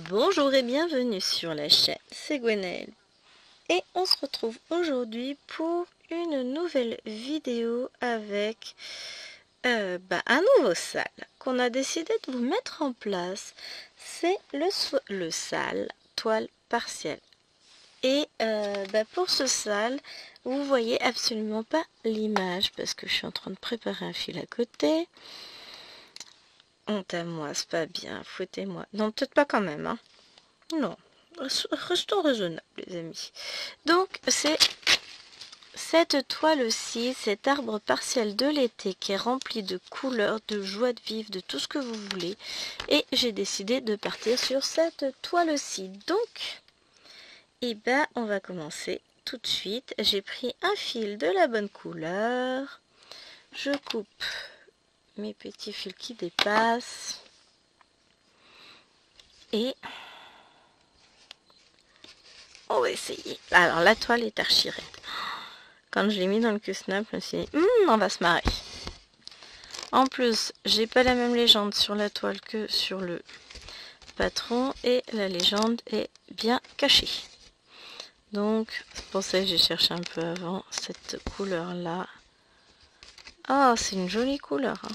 Bonjour et bienvenue sur la chaîne, c'est Gwenaëlle. Et on se retrouve aujourd'hui pour une nouvelle vidéo avec un nouveau sale qu'on a décidé de vous mettre en place. C'est le sale toile partielle. Et pour ce sale, vous voyez absolument pas l'image parce que je suis en train de préparer un fil à côté. Honte à moi, c'est pas bien, foutez-moi. Non, peut-être pas quand même, hein. Non, restons raisonnables, les amis. Donc, c'est cette toile-ci, cet arbre partiel de l'été qui est rempli de couleurs, de joie de vivre, de tout ce que vous voulez. Et j'ai décidé de partir sur cette toile-ci. Donc, on va commencer tout de suite. J'ai pris un fil de la bonne couleur. Je coupe mes petits fils qui dépassent. Et on va essayer. Alors, la toile est archi raide. Quand je l'ai mis dans le Q-Snap, je me suis dit, on va se marrer. En plus, j'ai pas la même légende sur la toile que sur le patron. Et la légende est bien cachée. Donc, c'est pour ça que j'ai cherché un peu avant cette couleur-là. Ah, c'est une jolie couleur. Hein.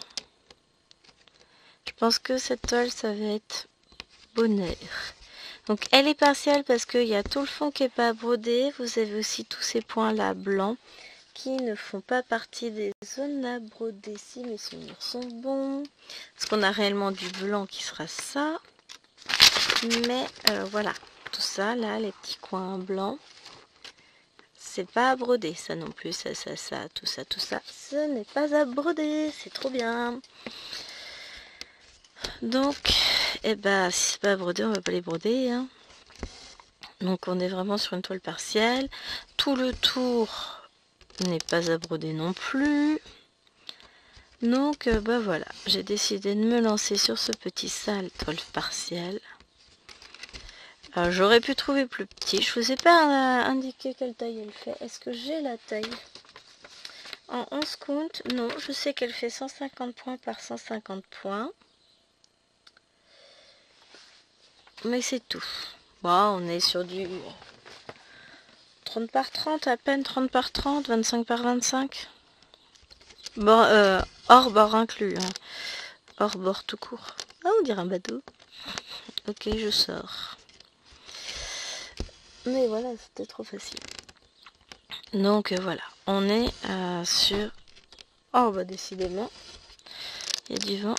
Je pense que cette toile, ça va être bonheur. Donc, elle est partielle parce qu'il y a tout le fond qui n'est pas brodé. Vous avez aussi tous ces points-là blancs qui ne font pas partie des zones à broder. Si mes souvenirs sont bons, parce qu'on a réellement du blanc qui sera ça. Mais voilà, tout ça, là, les petits coins blancs, c'est pas à broder, ça non plus, ça, tout ça, ce n'est pas à broder, c'est trop bien. Donc, si c'est pas à broder, on va pas les broder, hein. Donc on est vraiment sur une toile partielle. Tout le tour n'est pas à broder non plus. Donc voilà, j'ai décidé de me lancer sur ce petit sale toile partielle. J'aurais pu trouver plus petit. Je vous ai pas indiqué quelle taille elle fait. Est-ce que j'ai la taille en 11 comptes? Non, je sais qu'elle fait 150 points par 150 points. Mais c'est tout. Bon, on est sur du 30 par 30, à peine 30 par 30, 25 par 25. Bon, hors bord inclus. Hein. Hors bord tout court. Ah, on dirait un bateau. Ok, je sors. Mais voilà, c'était trop facile. Donc voilà, on est sur... Oh, décidément, il y a du vent.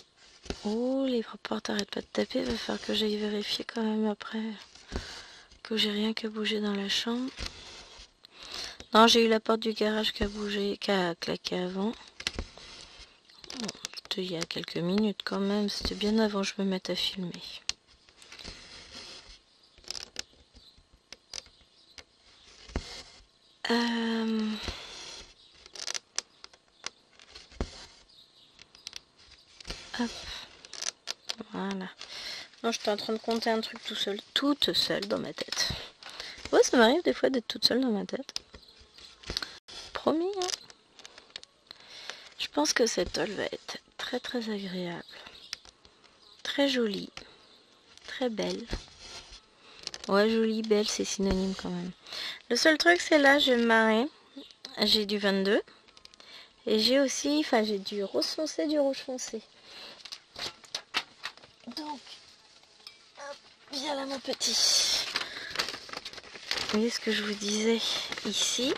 Oh, les portes arrêtent pas de taper. Il va falloir que j'aille vérifier quand même après que j'ai rien qu'à bouger dans la chambre. Non, j'ai eu la porte du garage qui a bougé, qui a claqué avant. Bon, c'était il y a quelques minutes quand même. C'était bien avant que je me mette à filmer. Hop. Voilà. Non, j'étais en train de compter un truc toute seule dans ma tête. Ouais, ça m'arrive des fois d'être toute seule dans ma tête. Promis, hein. Je pense que cette toile va être très très agréable. Très jolie. Très belle. Ouais, jolie, belle, c'est synonyme quand même. Le seul truc, c'est là, je vais me marrer. J'ai du 22. Et j'ai aussi, j'ai du rose foncé, du rouge foncé. Donc, hop, viens là mon petit. Vous voyez ce que je vous disais ici.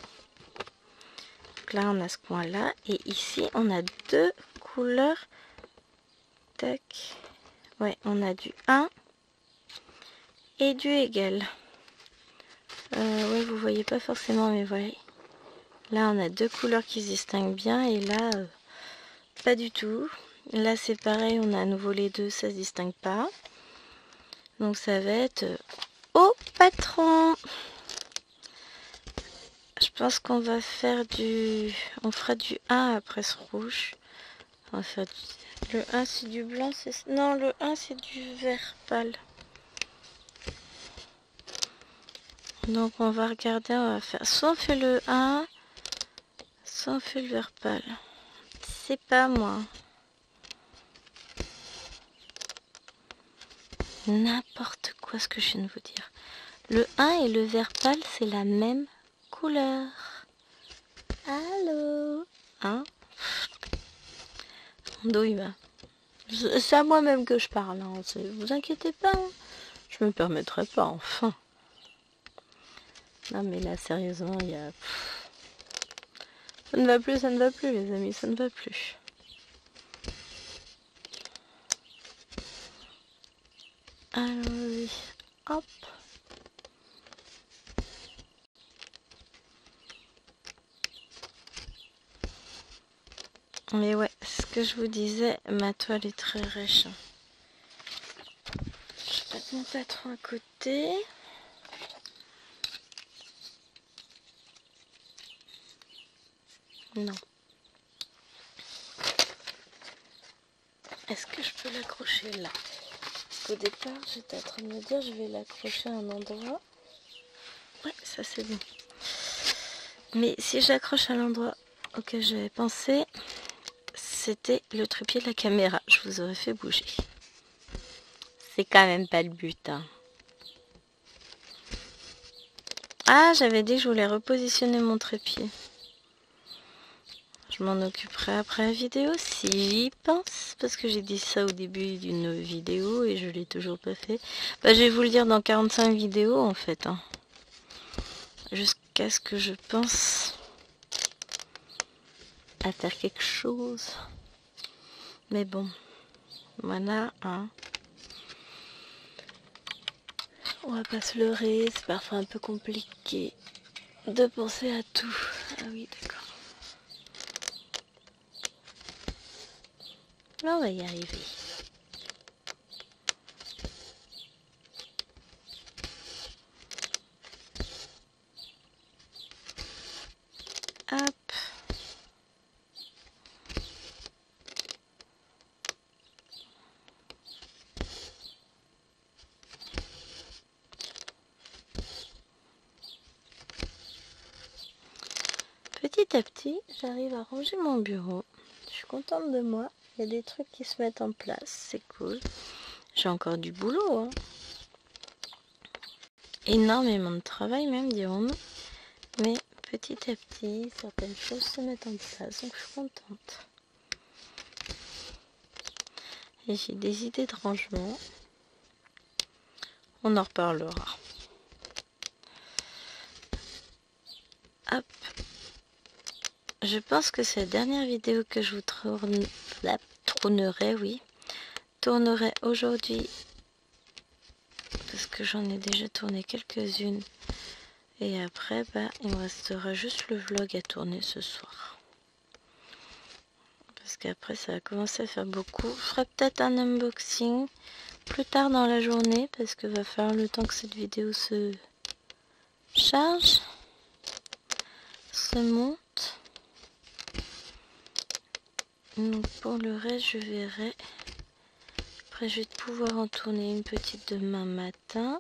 Donc là, on a ce coin-là. Et ici, on a deux couleurs. Tac. Ouais, on a du 1 et du égal. Ouais, vous voyez pas forcément, mais voyez. Là, on a deux couleurs qui se distinguent bien. Et là, pas du tout. Là, c'est pareil. On a à nouveau les deux. Ça se distingue pas. Donc, ça va être au patron. Je pense qu'on va faire du... On fera du 1 après ce rouge. On va faire du... Le 1 c'est du blanc, c'est... Non, le 1 c'est du vert pâle. Donc on va regarder, on va faire... Soit on fait le 1, soit on fait le vert pâle. C'est pas moi. n'importe quoi ce que je viens de vous dire. Le 1 et le vert pâle, c'est la même couleur. Allô? Hein? Mon dos, il va. C'est à moi-même que je parle, hein. Vous inquiétez pas, hein. Je me permettrai pas, enfin. Non mais là, sérieusement, il y a... Ça ne va plus, les amis, ça ne va plus. Allons-y, hop. Mais ouais, ce que je vous disais, ma toile est très riche. Je vais mettre mon patron à côté. Non. Est-ce que je peux l'accrocher là? Parce qu'au départ, j'étais en train de me dire, je vais l'accrocher à un endroit. Ouais, ça c'est bon. Mais si j'accroche à l'endroit auquel j'avais pensé, c'était le trépied de la caméra. Je vous aurais fait bouger. C'est quand même pas le but, hein. Ah, j'avais dit que je voulais repositionner mon trépied. Je m'en occuperai après la vidéo si j'y pense. Parce que j'ai dit ça au début d'une vidéo et je l'ai toujours pas fait. Bah, je vais vous le dire dans 45 vidéos en fait, hein. Jusqu'à ce que je pense à faire quelque chose. Mais bon, voilà, hein. On va pas se leurrer, c'est parfois un peu compliqué de penser à tout. Ah oui, d'accord. On va y arriver. Hop. Petit à petit, j'arrive à ranger mon bureau. Je suis contente de moi. Il y a des trucs qui se mettent en place, c'est cool. J'ai encore du boulot, hein. Énormément de travail même, dirons-nous. Mais petit à petit, certaines choses se mettent en place, donc je suis contente. Et j'ai des idées de rangement. On en reparlera. Hop. Je pense que c'est la dernière vidéo que je vous tournerai, oui. Tournerai aujourd'hui. Parce que j'en ai déjà tourné quelques-unes. Et après, bah, il me restera juste le vlog à tourner ce soir. Parce qu'après, ça va commencer à faire beaucoup. Je ferai peut-être un unboxing plus tard dans la journée. Parce que va falloir le temps que cette vidéo se charge. Se monte. Donc pour le reste, je verrai. Après, je vais pouvoir en tourner une petite demain matin.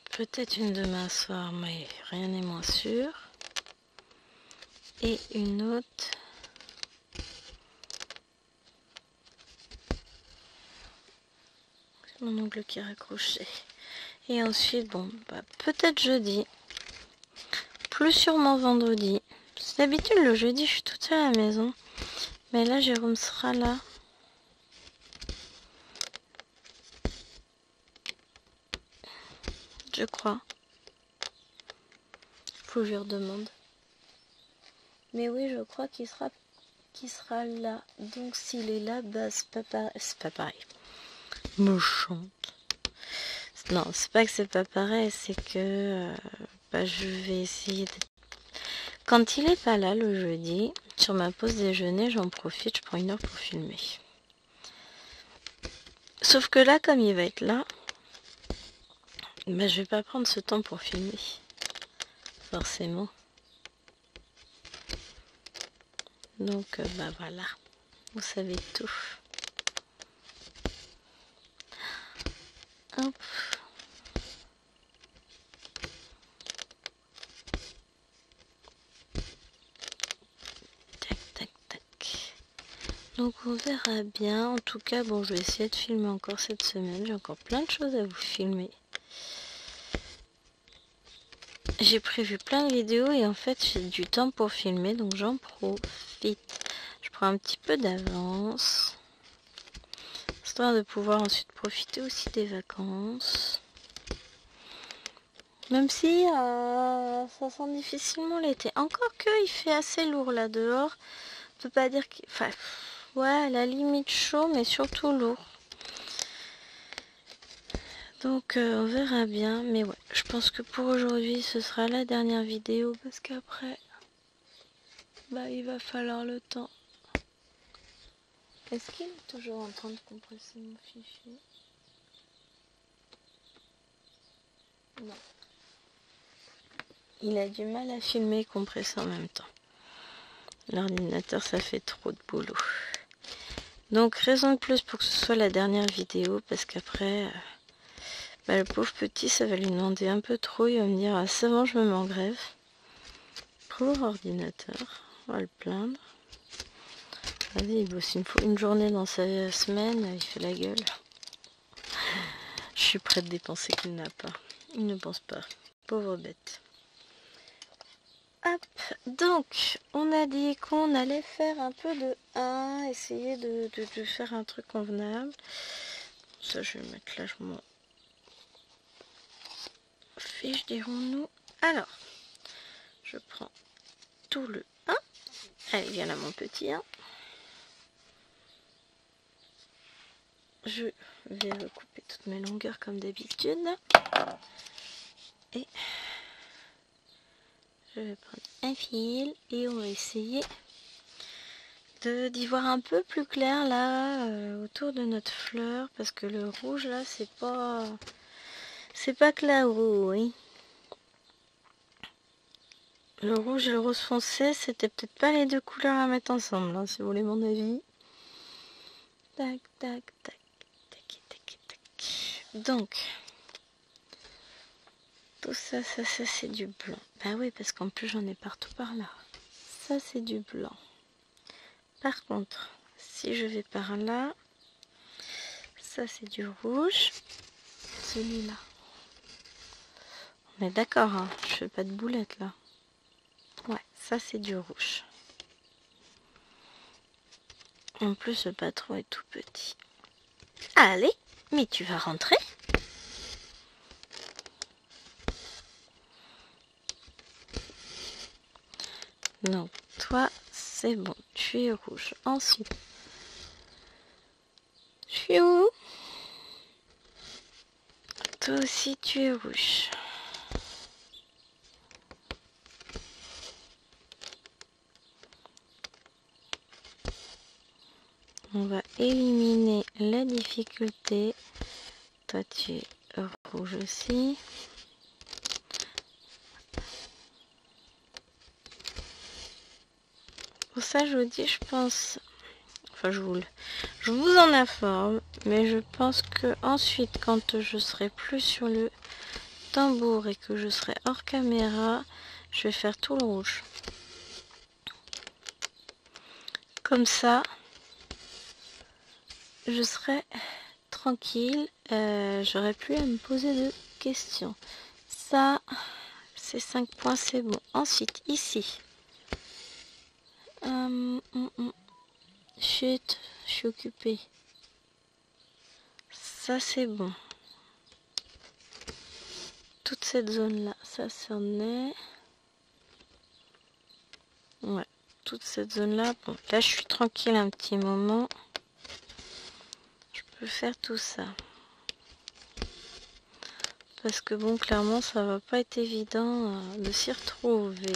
Peut-être une demain soir, mais rien n'est moins sûr. Et une autre. C'est mon ongle qui est raccroché. Et ensuite, bon, bah, peut-être jeudi. Plus sûrement vendredi. D'habitude, le jeudi, je suis toute seule à la maison. Mais là, Jérôme sera là. Je crois. Faut que je lui redemande. Mais oui, je crois qu'il sera là. Donc s'il est là, bah c'est pas pareil. Me chante. Non, c'est pas que c'est pas pareil, c'est que bah, je vais essayer de... Quand il est pas là le jeudi, sur ma pause déjeuner, j'en profite, je prends 1 heure pour filmer. Sauf que là, comme il va être là, bah, je vais pas prendre ce temps pour filmer. Forcément. Donc, bah voilà. Vous savez tout. Hop. Donc on verra bien. En tout cas, bon, je vais essayer de filmer encore cette semaine. J'ai encore plein de choses à vous filmer. J'ai prévu plein de vidéos et en fait j'ai du temps pour filmer, donc j'en profite. Je prends un petit peu d'avance, histoire de pouvoir ensuite profiter aussi des vacances. Même si ça sent difficilement l'été. Encore que il fait assez lourd là dehors. On peut pas dire qu'il... Enfin, ouais, à la limite chaud, mais surtout lourd. Donc on verra bien. Mais ouais, je pense que pour aujourd'hui ce sera la dernière vidéo. Parce qu'après, bah, il va falloir le temps. Est-ce qu'il est toujours en train de compresser mon fichier? Non. Il a du mal à filmer et compresser en même temps. L'ordinateur, ça fait trop de boulot. Donc, raison de plus pour que ce soit la dernière vidéo, parce qu'après, bah, le pauvre petit, ça va lui demander un peu trop. Il va me dire, ah, c'est bon, je me mets en grève. Pauvre ordinateur, on va le plaindre. Vas-y, il bosse une journée dans sa semaine, il fait la gueule. Je suis prête de dépenser qu'il n'a pas. Il ne pense pas. Pauvre bête. Hop, donc on a dit qu'on allait faire un peu de 1, essayer de faire un truc convenable. Ça je vais le mettre là, je m'en fiche, dirons-nous. Alors, je prends tout le 1. Allez, viens là mon petit 1. Je vais recouper toutes mes longueurs comme d'habitude. Et je vais prendre un fil et on va essayer d'y voir un peu plus clair là autour de notre fleur, parce que le rouge là c'est pas clair, oui. Le rouge et le rose foncé, c'était peut-être pas les deux couleurs à mettre ensemble, hein, si vous voulez mon avis. Tac, tac, tac, tac, tac, tac. Donc, tout ça, c'est du blanc. Bah oui, parce qu'en plus j'en ai partout par là. Ça, c'est du blanc. Par contre, si je vais par là, ça c'est du rouge. Celui-là. On est d'accord, hein, je fais pas de boulettes là. Ouais, ça c'est du rouge. En plus, le patron est tout petit. Allez, mais tu vas rentrer? Non, toi, c'est bon, tu es rouge. Ensuite, tu es où? Toi aussi, tu es rouge. On va éliminer la difficulté. Toi, tu es rouge aussi. Pour ça, je vous dis, je pense... Enfin, je vous en informe. Mais je pense que ensuite, quand je serai plus sur le tambour et que je serai hors caméra, je vais faire tout le rouge. Comme ça, je serai tranquille, j'aurais plus à me poser de questions. Ça, ces 5 points, c'est bon. Ensuite, ici. Chut, je suis occupée. Ça, c'est bon. Toute cette zone-là, ça, c'en est. Ouais, toute cette zone-là. Bon, là, je suis tranquille un petit moment. Je peux faire tout ça. Parce que bon, clairement, ça va pas être évident de s'y retrouver.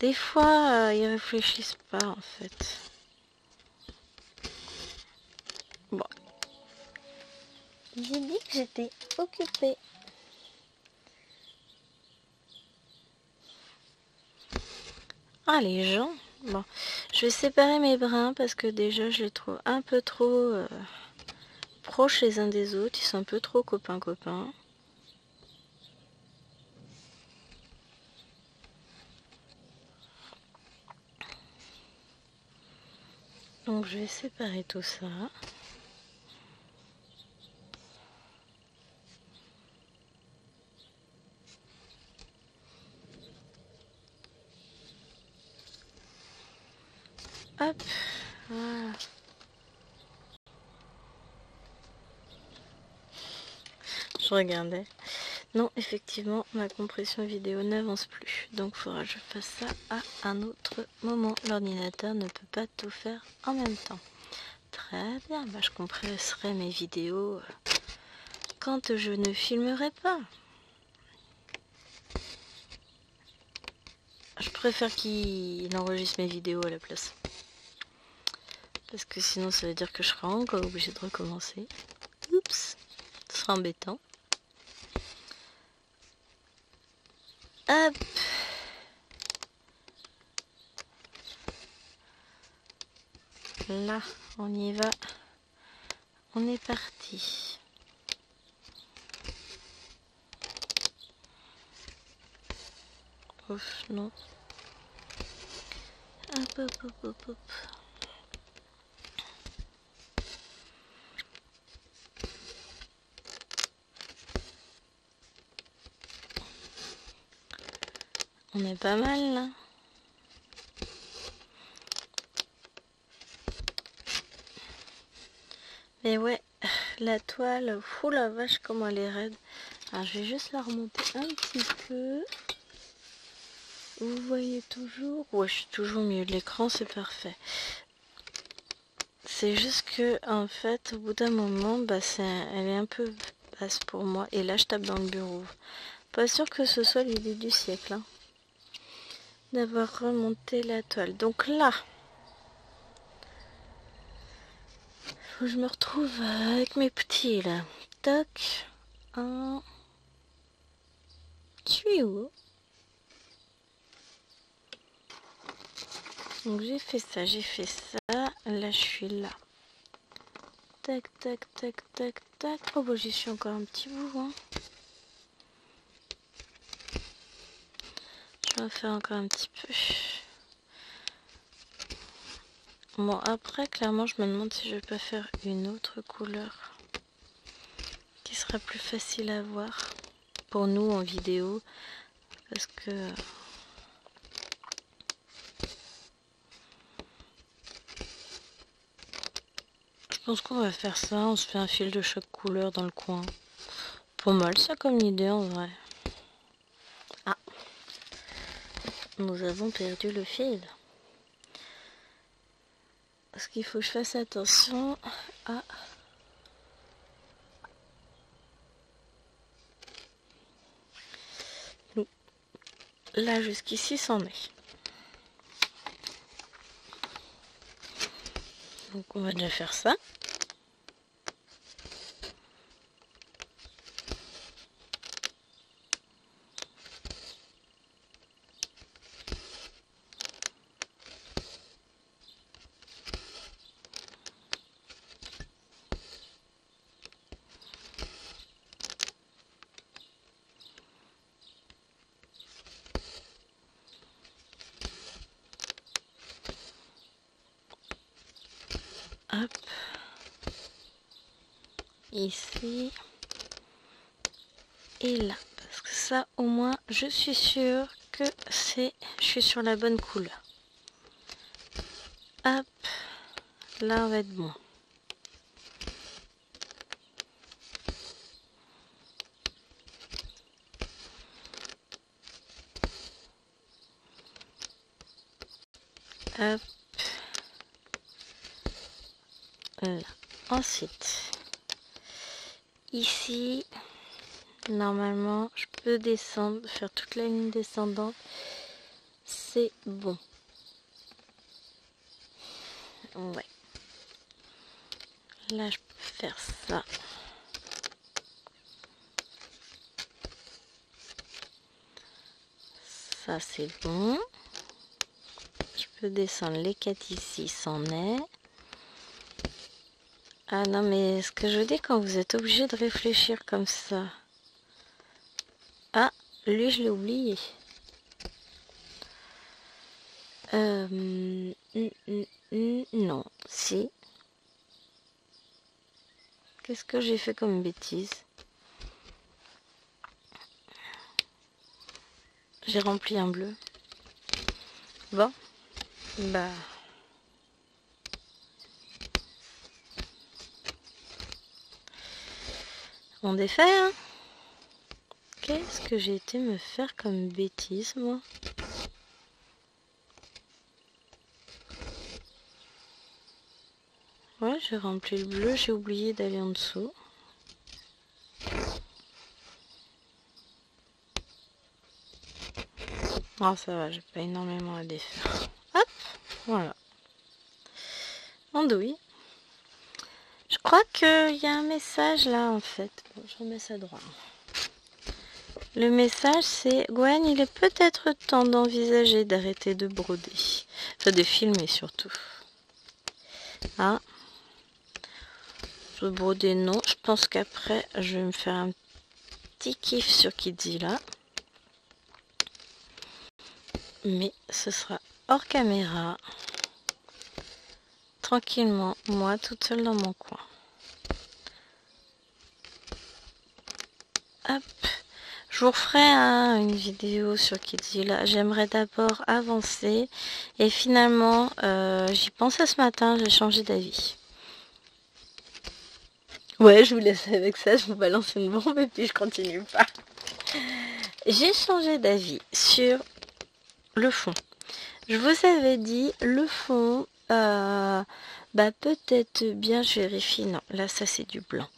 Des fois, ils réfléchissent pas, en fait. Bon. J'ai dit que j'étais occupée. Ah, les gens. Bon, je vais séparer mes brins parce que déjà, je les trouve un peu trop proches les uns des autres. Ils sont un peu trop copains-copains. Donc je vais séparer tout ça. Hop, voilà. Je regardais. Non, effectivement, ma compression vidéo n'avance plus. Donc il faudra que je fasse ça à un autre moment. L'ordinateur ne peut pas tout faire en même temps. Très bien, bah, je compresserai mes vidéos quand je ne filmerai pas. Je préfère qu'il enregistre mes vidéos à la place. Parce que sinon ça veut dire que je serai encore obligée de recommencer. Oups, ce sera embêtant. Hop. Là, on y va. On est parti. Ouf, non. Hop, hop, hop, hop, hop. On est pas mal là. Mais ouais, la toile, fou la vache comment elle est raide. Alors je vais juste la remonter un petit peu. Vous voyez toujours? Ouais, je suis toujours au milieu de l'écran, c'est parfait. C'est juste que en fait, au bout d'un moment, bah, elle est un peu basse pour moi. Et là, je tape dans le bureau. Pas sûr que ce soit l'idée du siècle, hein, d'avoir remonté la toile. Donc là, faut que je me retrouve avec mes petits là. Toc, un tuyau. Donc j'ai fait ça, j'ai fait ça. Là, je suis là. Tac, tac, tac, tac, tac. Oh, bah, j'y suis encore un petit bout, hein. Je vais en faire encore un petit peu. Bon, après, clairement, je me demande si je vais pas faire une autre couleur qui sera plus facile à voir pour nous en vidéo. Parce que... je pense qu'on va faire ça. On se fait un fil de chaque couleur dans le coin. Pas mal ça comme idée en vrai. Ah, nous avons perdu le fil. Parce qu'il faut que je fasse attention à... Là, jusqu'ici, c'en est. Donc, on va déjà faire ça. Hop. Ici. Et là. Parce que ça, au moins, je suis sûre que je suis sur la bonne couleur. Hop. Là, on va être bon. Hop. Là. Ensuite, ici, normalement, je peux descendre, faire toute la ligne descendante. C'est bon. Ouais. Là, je peux faire ça. Ça, c'est bon. Je peux descendre les 4 ici, c'en est. Ah non, mais ce que je dis quand vous êtes obligé de réfléchir comme ça. Ah, lui, je l'ai oublié. Non, si. Qu'est-ce que j'ai fait comme bêtise? J'ai rempli un bleu. Bon, bah... on défait, hein? Qu'est-ce que j'ai été me faire comme bêtise, moi? Ouais, j'ai rempli le bleu, j'ai oublié d'aller en dessous. Oh, ça va, j'ai pas énormément à défaire. Hop, voilà. Andouille. Je crois qu'il y a un message là, en fait. Bon, je remets ça droit. Le message, c'est Gwen, il est peut-être temps d'envisager d'arrêter de broder. Enfin, de filmer surtout. Ah. De broder, non. Je pense qu'après, je vais me faire un petit kiff sur Kidzilla. Mais ce sera hors caméra. Tranquillement, moi, toute seule dans mon coin. Hop. Je vous referai une vidéo sur Kidzilla. J'aimerais d'abord avancer. Et finalement, j'y pensais ce matin, j'ai changé d'avis. Ouais, je vous laisse avec ça, je vous balance une bombe et puis je continue pas. J'ai changé d'avis sur le fond. Je vous avais dit, le fond, bah peut-être bien, je vérifie, non, là ça c'est du blanc.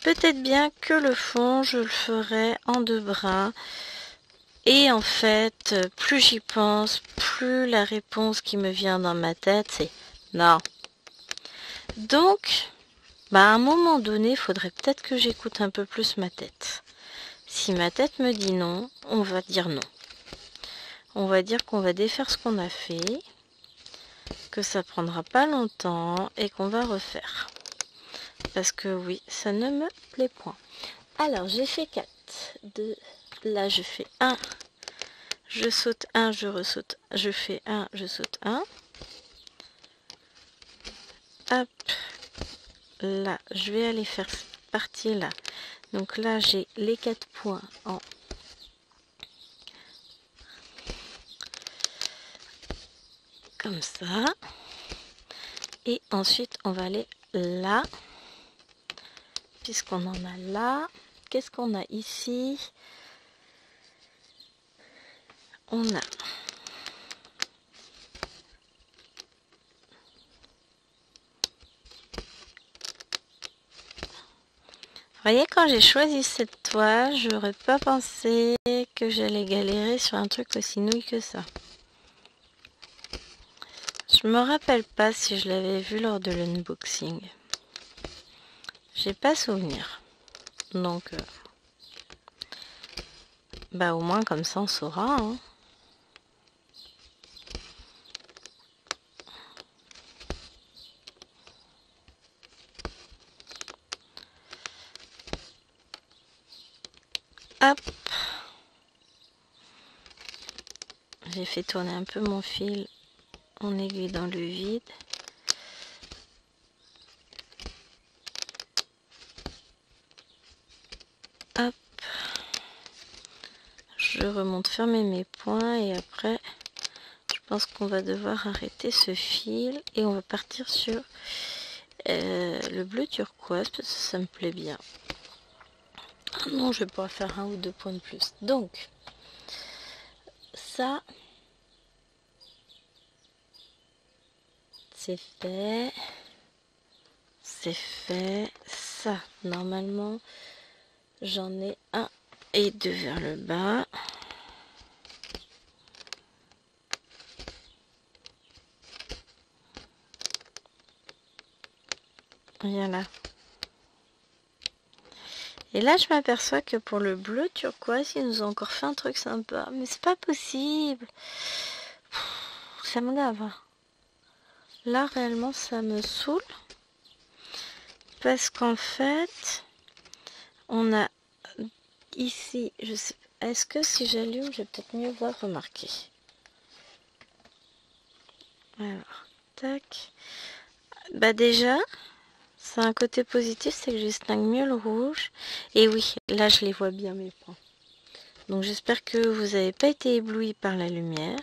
Peut-être bien que le fond, je le ferai en 2 brins. Et en fait, plus j'y pense, plus la réponse qui me vient dans ma tête, c'est non. Donc, bah à un moment donné, il faudrait peut-être que j'écoute un peu plus ma tête. Si ma tête me dit non, on va dire non. On va dire qu'on va défaire ce qu'on a fait, que ça prendra pas longtemps et qu'on va refaire. Parce que oui, ça ne me plaît point. Alors, j'ai fait 4. 2, là je fais 1. Je saute 1, je ressaute. Je fais 1, je saute 1. Hop. Là, je vais aller faire cette partie-là. Donc là, j'ai les 4 points en... comme ça. Et ensuite, on va aller là. Puisqu'on en a là. Qu'est-ce qu'on a ici? On a... Vous voyez, quand j'ai choisi cette toile, je n'aurais pas pensé que j'allais galérer sur un truc aussi nouille que ça. Je me rappelle pas si je l'avais vu lors de l'unboxing. J'ai pas souvenir. Donc, bah au moins comme ça on saura. Hein. Hop. J'ai fait tourner un peu mon fil en aiguille dans le vide. Hop. Je remonte fermer mes points et après je pense qu'on va devoir arrêter ce fil et on va partir sur le bleu turquoise parce que ça me plaît bien. Ah non, je vais pouvoir faire 1 ou 2 points de plus. Donc ça c'est fait. C'est fait. Ça, normalement, j'en ai 1 et 2 vers le bas. Voilà. Et là, je m'aperçois que pour le bleu turquoise, ils nous ont encore fait un truc sympa. Mais c'est pas possible. Ça me gave. Là, réellement, ça me saoule. Parce qu'en fait, on a ici, je sais, est-ce que si j'allume, je vais peut-être mieux voir remarquer. Alors, tac. Bah déjà, c'est un côté positif, c'est que je distingue mieux le rouge. Et oui, là je les vois bien mes points. Donc j'espère que vous n'avez pas été ébloui par la lumière.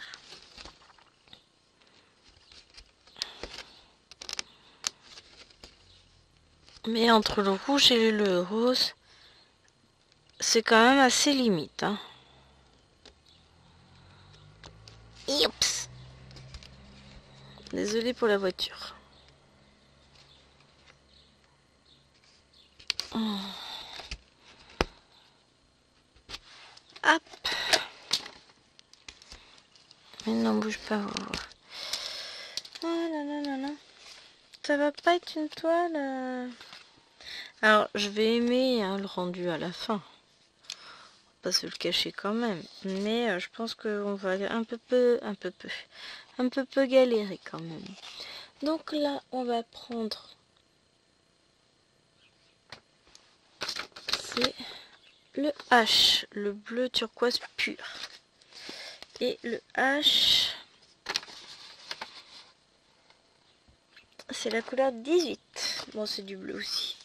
Mais entre le rouge et le rose, c'est quand même assez limite. Hein. Oups. Désolée pour la voiture. Hop. Mais non, bouge pas. Oh là là là là. Ça va pas être une toile. Alors, je vais aimer hein, le rendu à la fin. Pas se le cacher quand même. Mais je pense qu'on va un peu galérer quand même. Donc là, on va prendre... C'est le H, le bleu turquoise pur. Et le H, c'est la couleur 18. Bon, c'est du bleu aussi.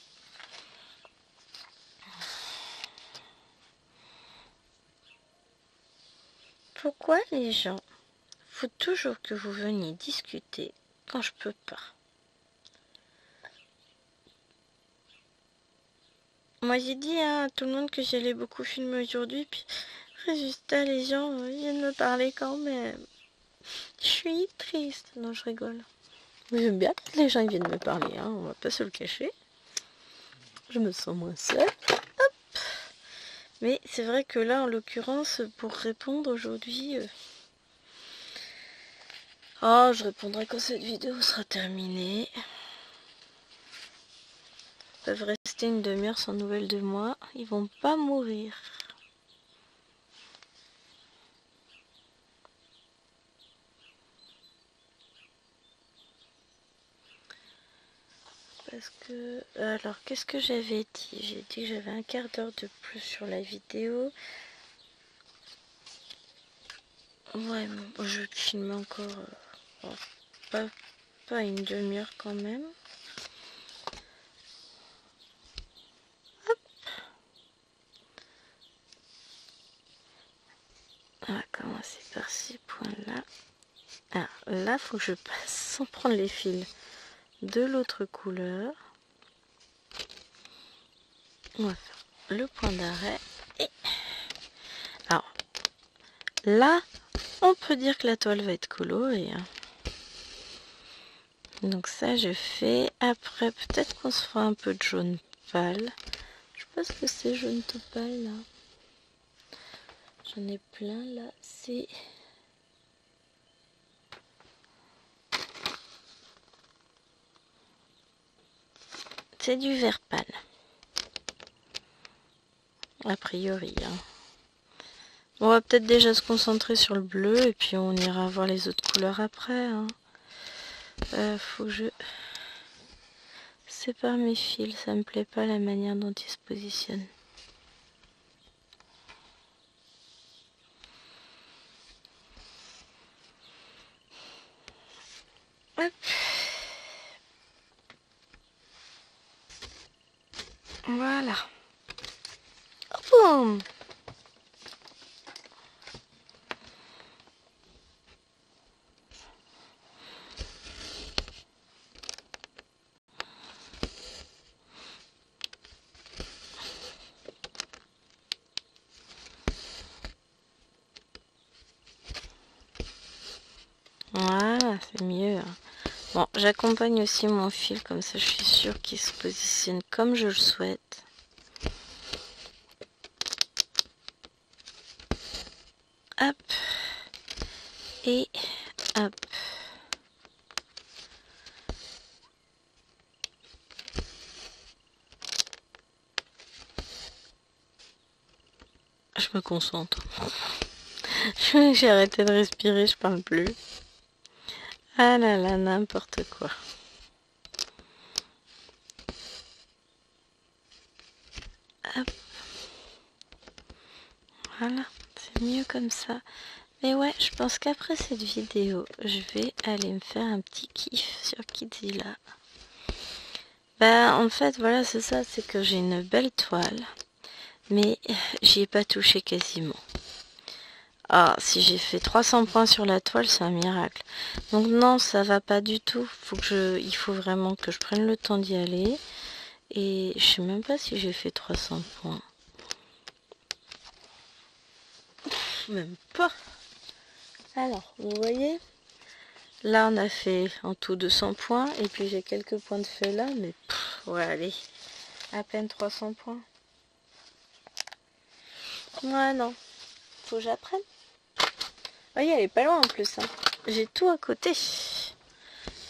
Pourquoi les gens faut toujours que vous veniez discuter quand je peux pas? Moi j'ai dit hein, à tout le monde que j'allais beaucoup filmer aujourd'hui, puis résultat les gens viennent me parler quand même. Je suis triste. Non, je rigole. Mais j'aime bien quand les gens ils viennent me parler, hein, on va pas se le cacher. Je me sens moins seule. Hop. Mais c'est vrai que là, en l'occurrence, pour répondre aujourd'hui... Oh, je répondrai quand cette vidéo sera terminée. Ils peuvent rester une demi-heure sans nouvelles de moi. Ils vont pas mourir. Parce que... Alors, qu'est-ce que j'avais dit? J'ai dit que j'avais un quart d'heure de plus sur la vidéo. Ouais, bon, je vais filmer encore... Oh, pas une demi-heure quand même. Hop. On va commencer par ces points-là. Ah, là, faut que je passe sans prendre les fils de l'autre couleur. On va faire le point d'arrêt. Et... Alors, là, on peut dire que la toile va être colorée. Hein. Donc ça, je fais. Après, peut-être qu'on se fera un peu de jaune pâle. Je pense que c'est jaune topal, là. J'en ai plein, là. C'est... C'est du vert pâle. A priori. Hein. On va peut-être déjà se concentrer sur le bleu et puis on ira voir les autres couleurs après. Hein. Faut que je sépare mes fils. Ça me plaît pas la manière dont ils se positionnent. Hop. Voilà. Boum. Voilà, c'est mieux. Bon, j'accompagne aussi mon fil, comme ça je suis sûre qu'il se positionne comme je le souhaite. Hop. Et hop. Je me concentre. J'ai arrêté de respirer, je parle plus. Ah là là, n'importe quoi. Hop. Voilà, c'est mieux comme ça. Mais ouais, je pense qu'après cette vidéo, je vais aller me faire un petit kiff sur Kidzilla. Bah en fait voilà c'est ça, c'est que j'ai une belle toile, mais j'y ai pas touché quasiment. Ah, si j'ai fait 300 points sur la toile, c'est un miracle. Donc non, ça va pas du tout. Il faut vraiment que je prenne le temps d'y aller. Et je sais même pas si j'ai fait 300 points. Même pas. Alors, vous voyez, là on a fait en tout 200 points. Et puis j'ai quelques points de fait là, mais ouais, allez, à peine 300 points. Ouais, non, faut que j'apprenne. Vous voyez, elle est pas loin en plus. Hein. J'ai tout à côté.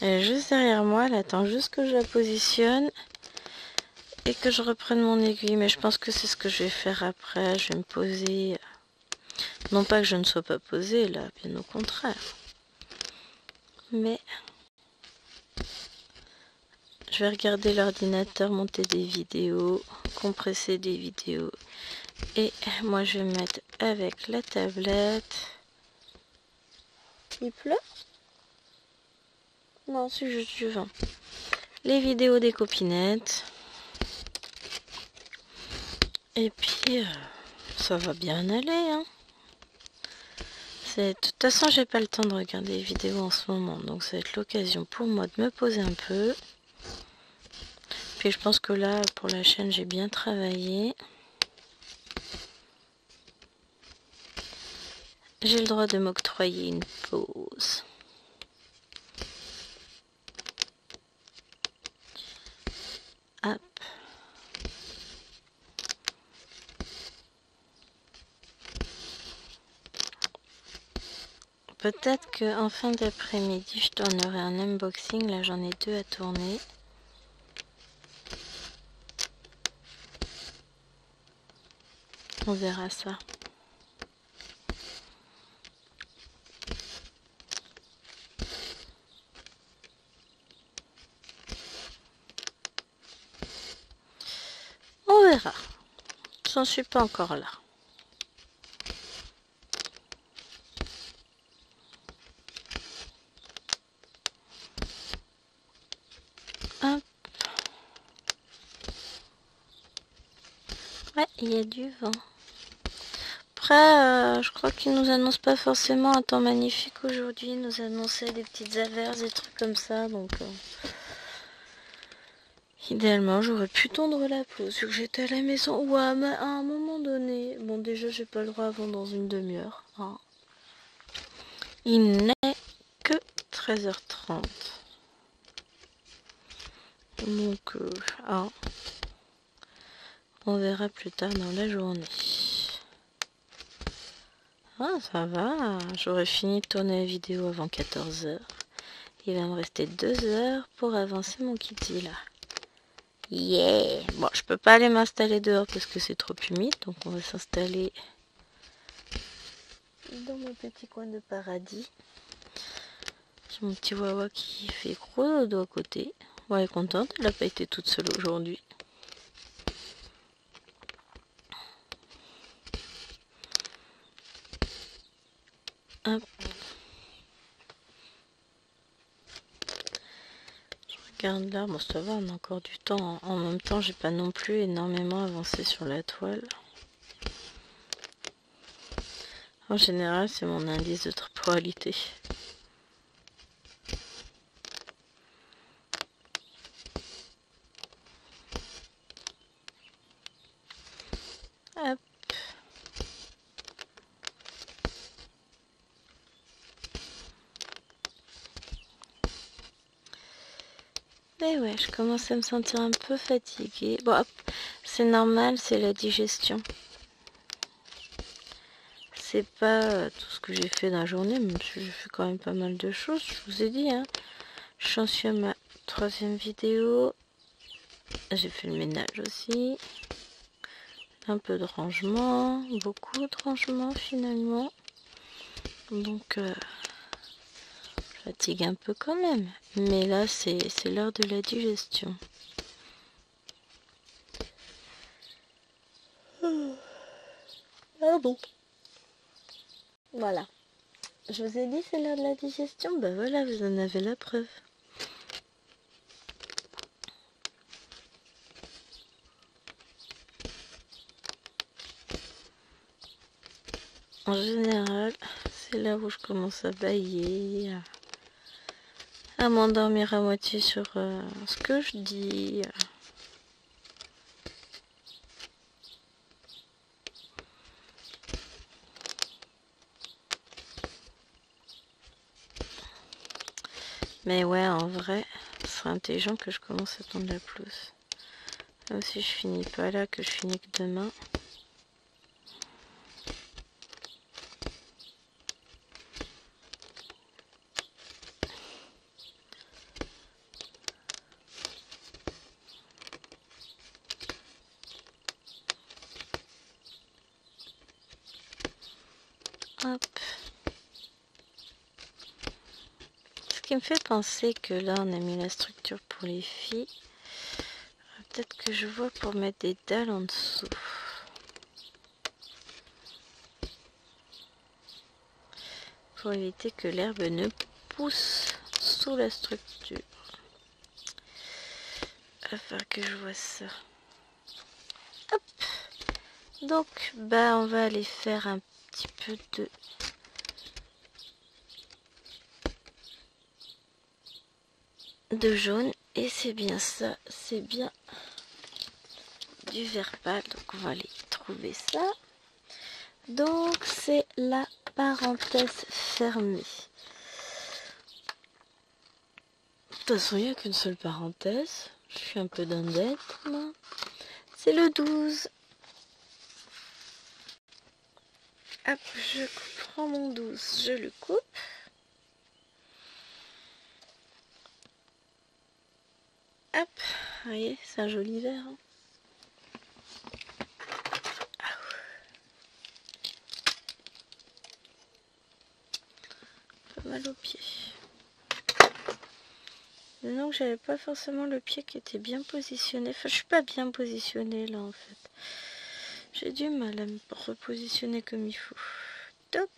Elle est juste derrière moi, elle attend juste que je la positionne et que je reprenne mon aiguille. Mais je pense que c'est ce que je vais faire après. Je vais me poser. Non pas que je ne sois pas posée là, bien au contraire. Mais je vais regarder l'ordinateur, monter des vidéos, compresser des vidéos. Et moi je vais me mettre avec la tablette. Il pleut? Non, c'est juste du vent. Les vidéos des copinettes. Et puis, ça va bien aller. Hein. De toute façon, j'ai pas le temps de regarder les vidéos en ce moment. Donc, ça va être l'occasion pour moi de me poser un peu. Puis, je pense que là, pour la chaîne, j'ai bien travaillé. J'ai le droit de m'octroyer une pause. Hop. Peut-être qu'en fin d'après-midi, je tournerai un unboxing. Là, j'en ai 2 à tourner. On verra ça. On verra. J'en suis pas encore là. Hop. Ouais, il y a du vent. Après, je crois qu'ils nous annoncent pas forcément un temps magnifique aujourd'hui. Ils nous annonçaient des petites averses, des trucs comme ça. Donc, idéalement, j'aurais pu tondre la pelouse vu que j'étais à la maison. Ou à un moment donné. Bon, déjà, j'ai pas le droit avant dans une demi-heure. Hein. Il n'est que 13h30. Donc, hein, on verra plus tard dans la journée. Ah, ça va. J'aurais fini de tourner la vidéo avant 14h. Il va me rester 2 heures pour avancer mon Kidzilla. Yeah! Bon, je peux pas aller m'installer dehors parce que c'est trop humide. Donc, on va s'installer dans mon petit coin de paradis. J'ai mon petit Wawa qui fait gros dodo à côté. Bon, elle est contente. Elle n'a pas été toute seule aujourd'hui. Hop. Regarde là, bon ça va, on a encore du temps. En même temps, j'ai pas non plus énormément avancé sur la toile. En général, c'est mon indice de temporalité. Hop. Et ouais, je commence à me sentir un peu fatiguée. Bon, c'est normal, c'est la digestion. C'est pas tout ce que j'ai fait dans la journée, même si j'ai fait quand même pas mal de choses. Je vous ai dit, hein. J'en suis à ma 3e vidéo. J'ai fait le ménage aussi. Un peu de rangement. Beaucoup de rangement finalement. Donc, fatigue un peu quand même. Mais là, c'est l'heure de la digestion. Pardon. Voilà. Je vous ai dit c'est l'heure de la digestion, bah voilà, vous en avez la preuve. En général, c'est là où je commence à bâiller, à m'endormir à moitié sur ce que je dis. Mais ouais, en vrai, ce serait intelligent que je commence à tondre la pelouse. Même si je finis pas là, que je finis que demain. Hop. Ce qui me fait penser que là, on a mis la structure pour les filles. Peut-être que je vois pour mettre des dalles en dessous. Pour éviter que l'herbe ne pousse sous la structure. Il va falloir que je vois ça. Hop. Donc, bah, on va aller faire un petit peu de jaune. Et c'est bien ça, c'est bien du vert pâle. Donc, on va aller trouver ça. Donc, c'est la parenthèse fermée. De toute façon, il n'y a qu'une seule parenthèse. Je suis un peu dindette, moi. C'est le 12. Hop, je prends mon 12, je le coupe. Hop, vous voyez, c'est un joli vert. Hein. Pas mal au pied. Donc j'avais pas forcément le pied qui était bien positionné. Enfin, je suis pas bien positionnée là en fait. J'ai du mal à me repositionner comme il faut. Toc.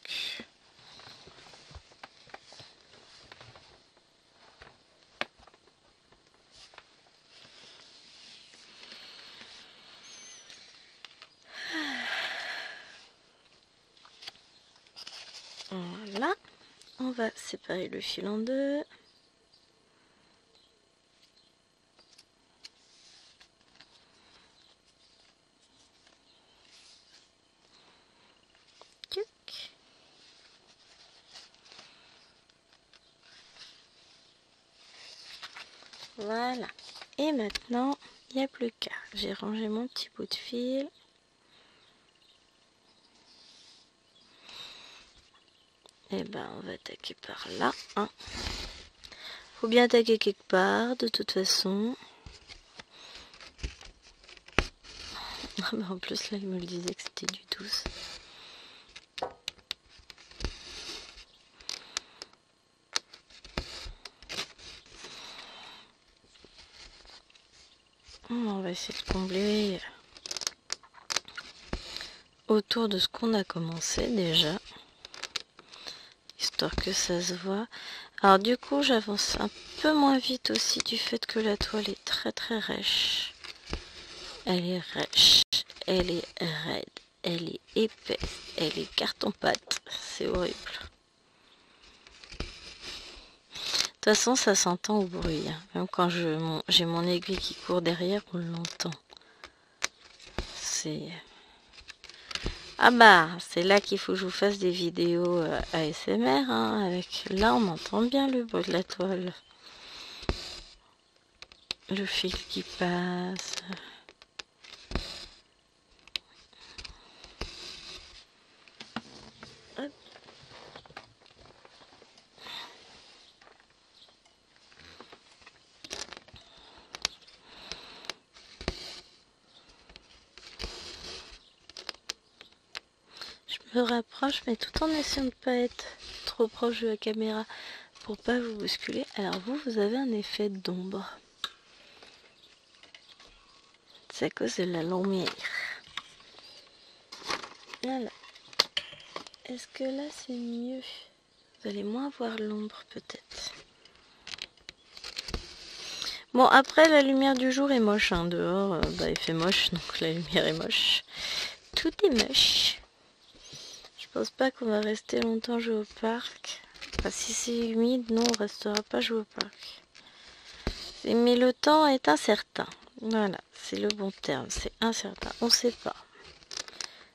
Voilà. On va séparer le fil en deux. Voilà. Et maintenant, il n'y a plus qu'à. J'ai rangé mon petit bout de fil. Et ben, on va attaquer par là. Hein. Faut bien attaquer quelque part, de toute façon. Ah bah en plus, là, il me le disait que c'était du 12. On va essayer de combler autour de ce qu'on a commencé déjà, histoire que ça se voit. Alors du coup, j'avance un peu moins vite aussi du fait que la toile est très très rêche. Elle est rêche, elle est raide, elle est épaisse, elle est carton-pâte. C'est horrible. De toute façon, ça s'entend au bruit. Hein. Même quand j'ai mon aiguille qui court derrière, on l'entend. C'est... Ah bah, c'est là qu'il faut que je vous fasse des vidéos ASMR. Hein, avec... Là, on entend bien le bruit de la toile. Le fil qui passe. Hop. Je me rapproche, mais tout en essayant de ne pas être trop proche de la caméra pour pas vous bousculer. Alors vous avez un effet d'ombre. C'est à cause de la lumière. Voilà. Est-ce que là c'est mieux? Vous allez moins voir l'ombre peut-être. Bon, après, la lumière du jour est moche. Hein. Dehors, il fait moche, donc la lumière est moche. Tout est moche. Je pense pas qu'on va rester longtemps jouer au parc. Enfin, si c'est humide, non, on restera pas jouer au parc. Mais le temps est incertain. Voilà, c'est le bon terme. C'est incertain. On sait pas.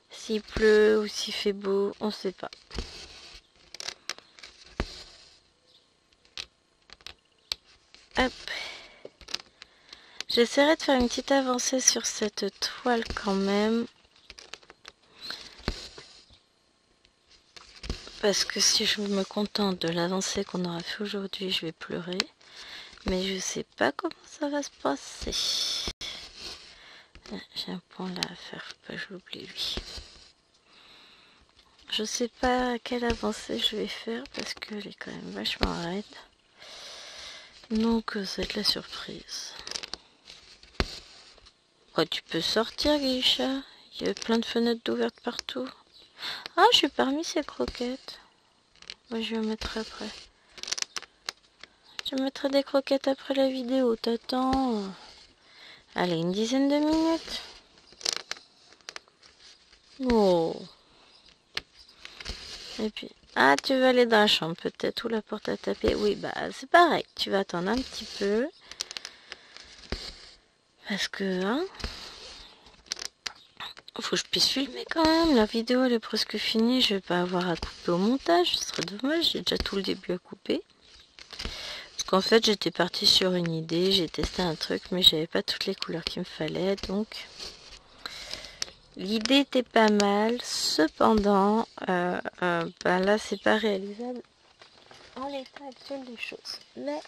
S'il pleut ou s'il fait beau, on sait pas. Hop. J'essaierai de faire une petite avancée sur cette toile quand même. Parce que si je me contente de l'avancée qu'on aura fait aujourd'hui, je vais pleurer. Mais je sais pas comment ça va se passer. J'ai un point là à faire, faut pas que je l'oublie lui. Je sais pas quelle avancée je vais faire parce qu'elle est quand même vachement raide. Donc ça va être la surprise. Oh, tu peux sortir, Guicha. Il y a plein de fenêtres ouvertes partout. Ah, je suis parmi ces croquettes. Moi, je vais en mettre après. Je mettrai des croquettes après la vidéo. T'attends. Allez, une dizaine de minutes. Oh. Et puis, ah, tu veux aller dans la chambre peut-être, ou la porte à taper. Oui, bah, c'est pareil. Tu vas attendre un petit peu. Parce que, hein, faut que je puisse filmer quand même. La vidéo, elle est presque finie. Je vais pas avoir à couper au montage. Ce serait dommage. J'ai déjà tout le début à couper. Parce qu'en fait, j'étais partie sur une idée. J'ai testé un truc, mais j'avais pas toutes les couleurs qu'il me fallait. Donc, l'idée était pas mal. Cependant, là, c'est pas réalisable en l'état actuel des choses. Mais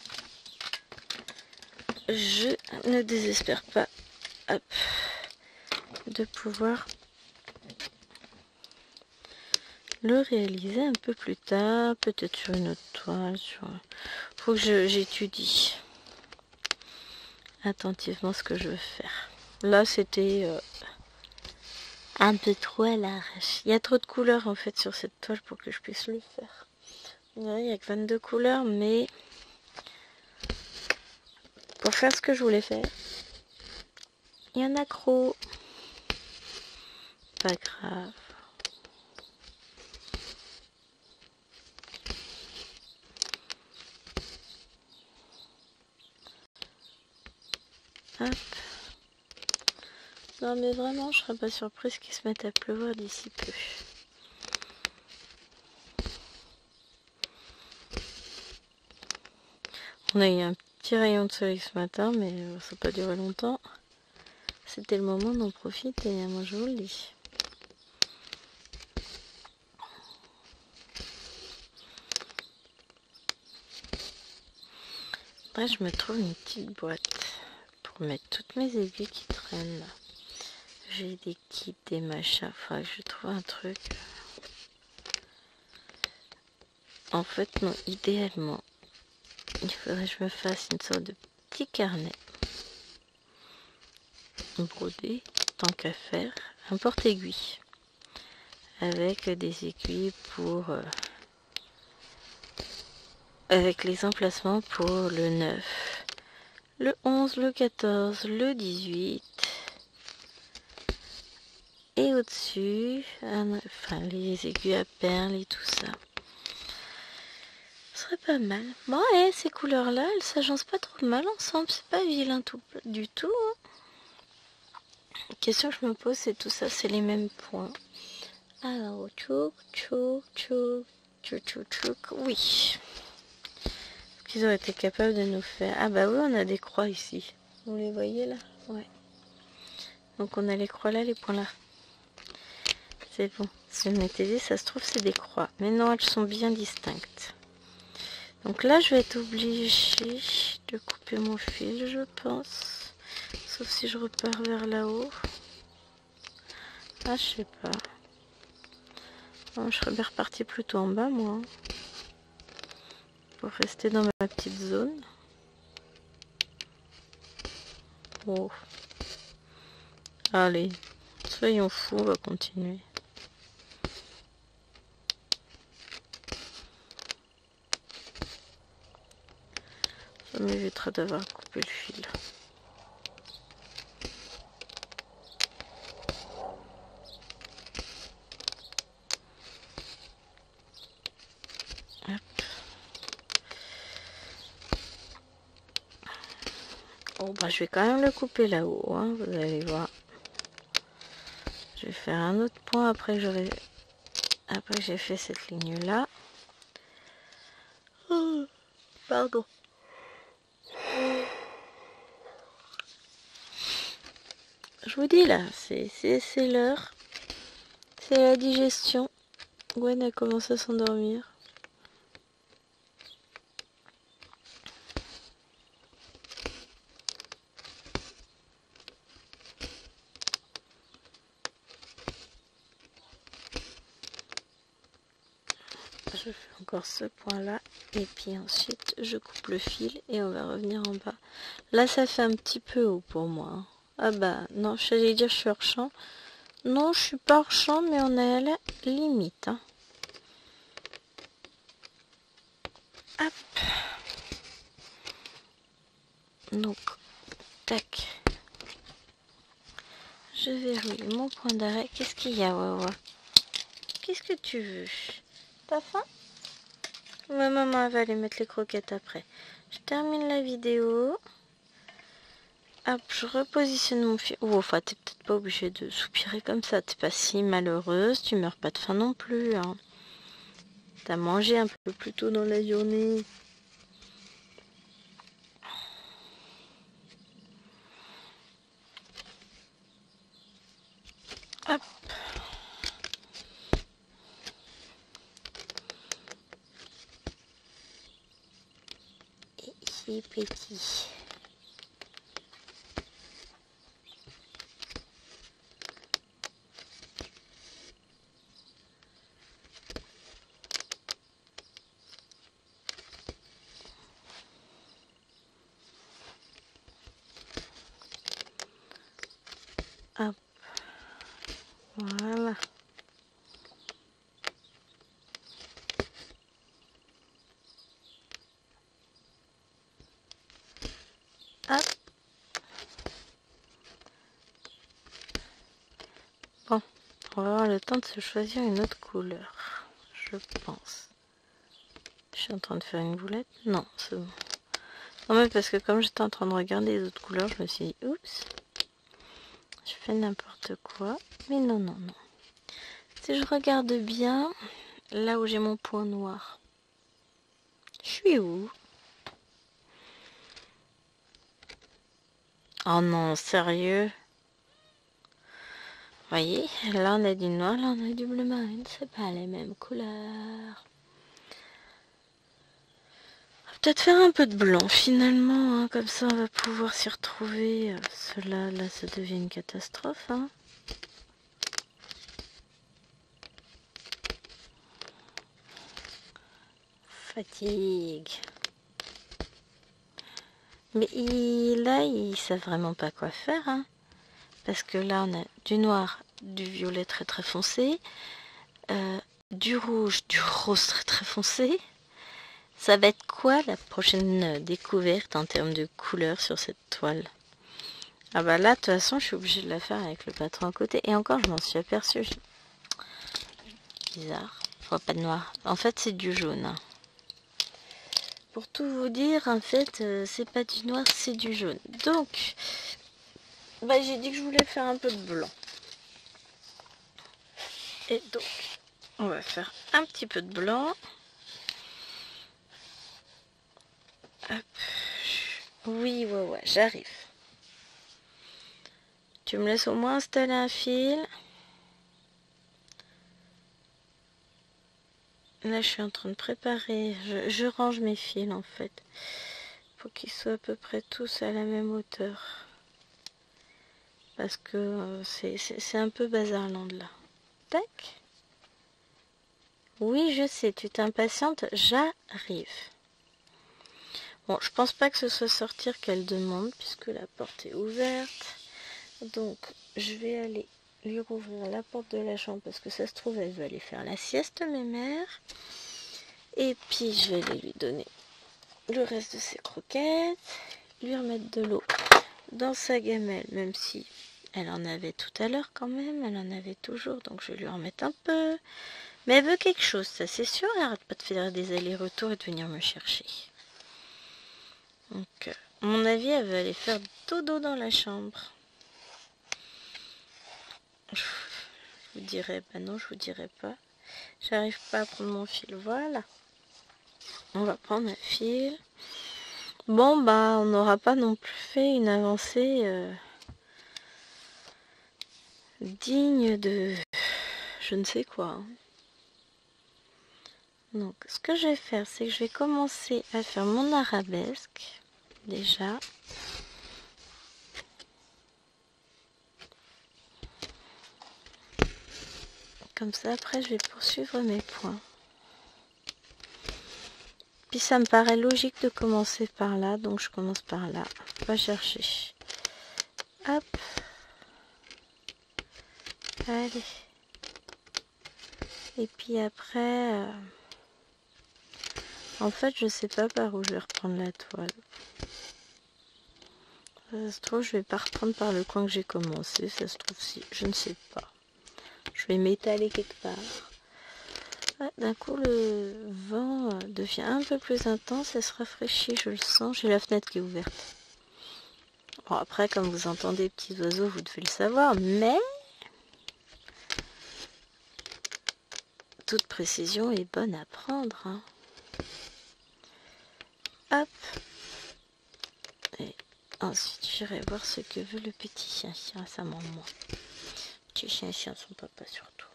je ne désespère pas, hop, de pouvoir le réaliser un peu plus tard, peut-être sur une autre toile. Faut que j'étudie attentivement ce que je veux faire. Là, c'était un peu trop à l'arrache. Il y a trop de couleurs en fait sur cette toile pour que je puisse le faire. Il n'y a que 22 couleurs, mais pour faire ce que je voulais faire, il y en a trop. Pas grave. Hop. Non mais vraiment, je serais pas surprise qu'il se mette à pleuvoir d'ici peu. On a eu un petit rayon de soleil ce matin, mais ça n'a pas duré longtemps. C'était le moment d'en profiter, moi je vous le dis. Après, je me trouve une petite boîte pour mettre toutes mes aiguilles qui traînent là. J'ai des kits, des machins, faudrait que je trouve un truc. En fait, non, idéalement, il faudrait que je me fasse une sorte de petit carnet brodé, tant qu'à faire, un porte-aiguille avec des aiguilles pour avec les emplacements pour le 9, le 11, le 14, le 18 et au-dessus, enfin les aiguilles à perles et tout ça. Ce serait pas mal. Bon, et ces couleurs-là, elles s'agencent pas trop mal ensemble, c'est pas vilain du tout. Hein. La question que je me pose, c'est tout ça, c'est les mêmes points. Alors, tchouk, tchouk, tchouk, tchouk, tchouk, tchouk, oui. Est-ce qu'ils auraient été capables de nous faire... Ah bah oui, on a des croix ici. Vous les voyez là? Ouais. Donc on a les croix là, les points là. C'est bon. Si je m'étais dit, ça se trouve, c'est des croix. Mais non, elles sont bien distinctes. Donc là, je vais être obligée de couper mon fil, je pense. Sauf si je repars vers là-haut. Ah, je sais pas. Non, je serais bien repartie plutôt en bas, moi. Pour rester dans ma petite zone. Oh. Allez, soyons fous, on va continuer. Ça m'évitera d'avoir coupé le fil. Hop. Bon, bah, je vais quand même le couper là-haut, hein, vous allez voir. Je vais faire un autre point après que j'ai fait cette ligne-là. Oh, pardon. Je vous dis là, c'est l'heure. C'est la digestion. Gwen a commencé à s'endormir. Je fais encore ce point là et puis ensuite je coupe le fil et on va revenir en bas. Là ça fait un petit peu haut pour moi. Ah bah non, j'allais dire je suis hors champ. Non, je suis pas hors champ, mais on est à la limite. Hein. Hop. Donc, tac. Je verrouille mon point d'arrêt. Qu'est-ce qu'il y a, Wawa? Qu'est-ce que tu veux? T'as faim? Ma maman va aller mettre les croquettes après. Je termine la vidéo. Hop, je repositionne mon fil. Oh, enfin, t'es peut-être pas obligée de soupirer comme ça. T'es pas si malheureuse. Tu meurs pas de faim non plus. Hein. T'as mangé un peu plus tôt dans la journée. Hop. Et ici, petit. Hop. Voilà. Hop. Bon, on va avoir le temps de se choisir une autre couleur, je pense. Je suis en train de faire une boulette. Non, c'est bon. Non mais parce que comme j'étais en train de regarder les autres couleurs, je me suis dit, oups, je fais n'importe quoi. Mais non, non, non. Si je regarde bien, là où j'ai mon point noir, je suis où? Oh non, sérieux? Vous voyez, là on a du noir, là on a du bleu marine, c'est pas les mêmes couleurs. Peut-être faire un peu de blanc finalement, hein, comme ça on va pouvoir s'y retrouver. Cela, là, ça devient une catastrophe. Hein. Fatigue. Mais là, ils savent vraiment pas quoi faire. Hein, parce que là, on a du noir, du violet très très foncé, du rouge, du rose très très foncé. Ça va être quoi la prochaine découverte en termes de couleurs sur cette toile? Ah bah là, de toute façon, je suis obligée de la faire avec le patron à côté. Et encore, je m'en suis aperçue. Bizarre. Je vois pas de noir. En fait, c'est du jaune. Hein. Pour tout vous dire, en fait, c'est pas du noir, c'est du jaune. Donc, bah, j'ai dit que je voulais faire un peu de blanc. Et donc, on va faire un petit peu de blanc. Hop. Oui, ouais, j'arrive. Tu me laisses au moins installer un fil. Là, je suis en train de préparer. Je range mes fils, en fait. Pour qu'ils soient à peu près tous à la même hauteur. Parce que c'est un peu bazarland, là. Tac. Oui, je sais, tu t'impatientes. J'arrive. Bon, je pense pas que ce soit sortir qu'elle demande, puisque la porte est ouverte. Donc, je vais aller lui rouvrir la porte de la chambre, parce que ça se trouve, elle veut aller faire la sieste, mes mères. Et puis, je vais aller lui donner le reste de ses croquettes, lui remettre de l'eau dans sa gamelle, même si elle en avait tout à l'heure quand même, elle en avait toujours, donc je vais lui remettre un peu. Mais elle veut quelque chose, ça c'est sûr, elle arrête pas de faire des allers-retours et de venir me chercher. Donc, à mon avis, elle va aller faire dodo dans la chambre. Je vous dirai, bah non, je vous dirai pas. J'arrive pas à prendre mon fil, voilà. On va prendre un fil. Bon, bah, on n'aura pas non plus fait une avancée digne de je ne sais quoi. Donc, ce que je vais faire, c'est que je vais commencer à faire mon arabesque, déjà. Comme ça, après, je vais poursuivre mes points. Puis, ça me paraît logique de commencer par là, donc je commence par là. On va chercher. Hop. Allez. Et puis après, en fait, je sais pas par où je vais reprendre la toile. Ça se trouve, je vais pas reprendre par le coin que j'ai commencé. Ça se trouve, si, je ne sais pas. Je vais m'étaler quelque part. Ah, d'un coup, le vent devient un peu plus intense. Elle se rafraîchit, je le sens. J'ai la fenêtre qui est ouverte. Bon, après, comme vous entendez les petits oiseaux, vous devez le savoir. Mais toute précision est bonne à prendre. Hein. Hop. Et ensuite, j'irai voir ce que veut le petit chien à sa maman. Petit chien, son papa surtout.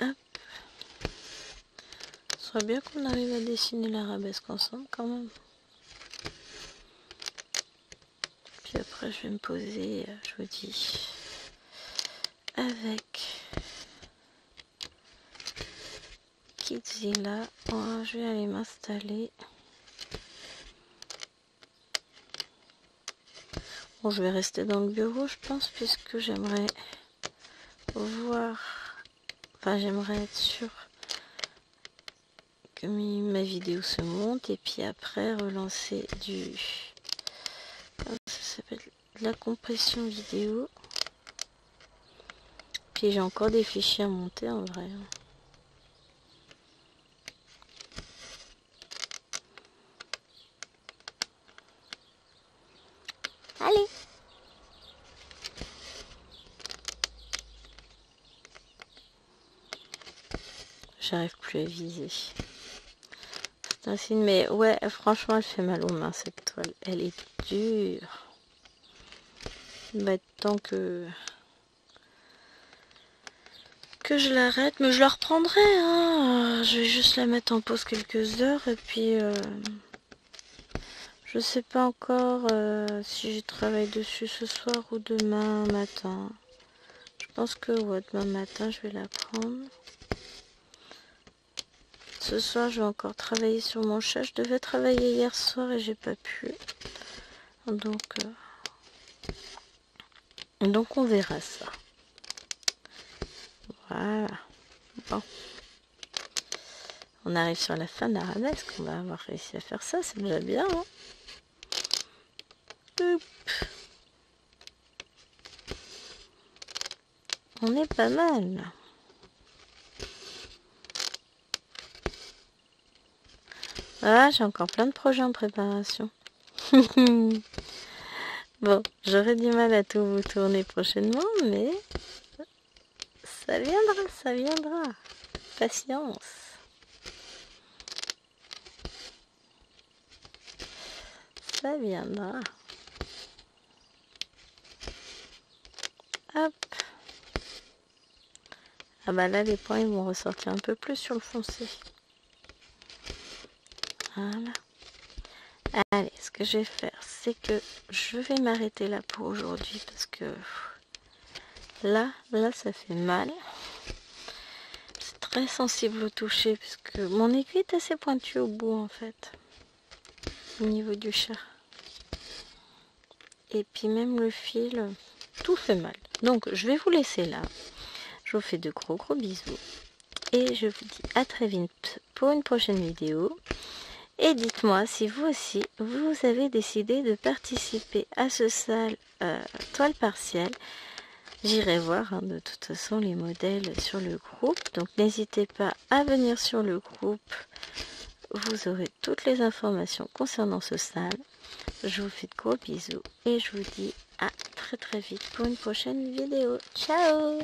Hop. Ce serait bien qu'on arrive à dessiner l'arabesque ensemble quand même. Puis après, je vais me poser, je vous dis, avec Kidzilla. Oh, je vais aller m'installer. Bon, je vais rester dans le bureau, je pense, puisque j'aimerais voir... Enfin, j'aimerais être sûre que ma vidéo se monte. Et puis après, relancer du... Comment ça s'appelle? De la compression vidéo. Puis j'ai encore des fichiers à monter, en vrai. Allez! J'arrive plus à viser. C'est un signe, mais ouais, franchement, elle fait mal aux mains, cette toile. Elle est dure. Il va être temps que je l'arrête, mais je la reprendrai. Hein. Je vais juste la mettre en pause quelques heures et puis je sais pas encore si je travaille dessus ce soir ou demain matin. Je pense que ouais, demain matin, je vais la prendre. Ce soir, je vais encore travailler sur mon chat. Je devais travailler hier soir et j'ai pas pu. Donc on verra ça. Voilà. Bon. On arrive sur la fin de l'arabesque. On va avoir réussi à faire ça. C'est déjà bien. Hein. On est pas mal. Ah, j'ai encore plein de projets en préparation. Bon, j'aurai du mal à tout vous tourner prochainement, mais ça viendra, ça viendra. Patience. Ça viendra. Hop. Ah bah là, les points, ils vont ressortir un peu plus sur le foncé. Voilà. Allez, ce que je vais faire, c'est que je vais m'arrêter là pour aujourd'hui parce que là, ça fait mal. C'est très sensible au toucher puisque mon aiguille est assez pointue au bout en fait, au niveau du chat. Et puis même le fil, tout fait mal. Donc je vais vous laisser là. Je vous fais de gros bisous. et je vous dis à très vite pour une prochaine vidéo. Et dites-moi si vous aussi, vous avez décidé de participer à ce sale toile partielle. J'irai voir de toute façon les modèles sur le groupe. Donc n'hésitez pas à venir sur le groupe. Vous aurez toutes les informations concernant ce sale. Je vous fais de gros bisous et je vous dis à très vite pour une prochaine vidéo. Ciao!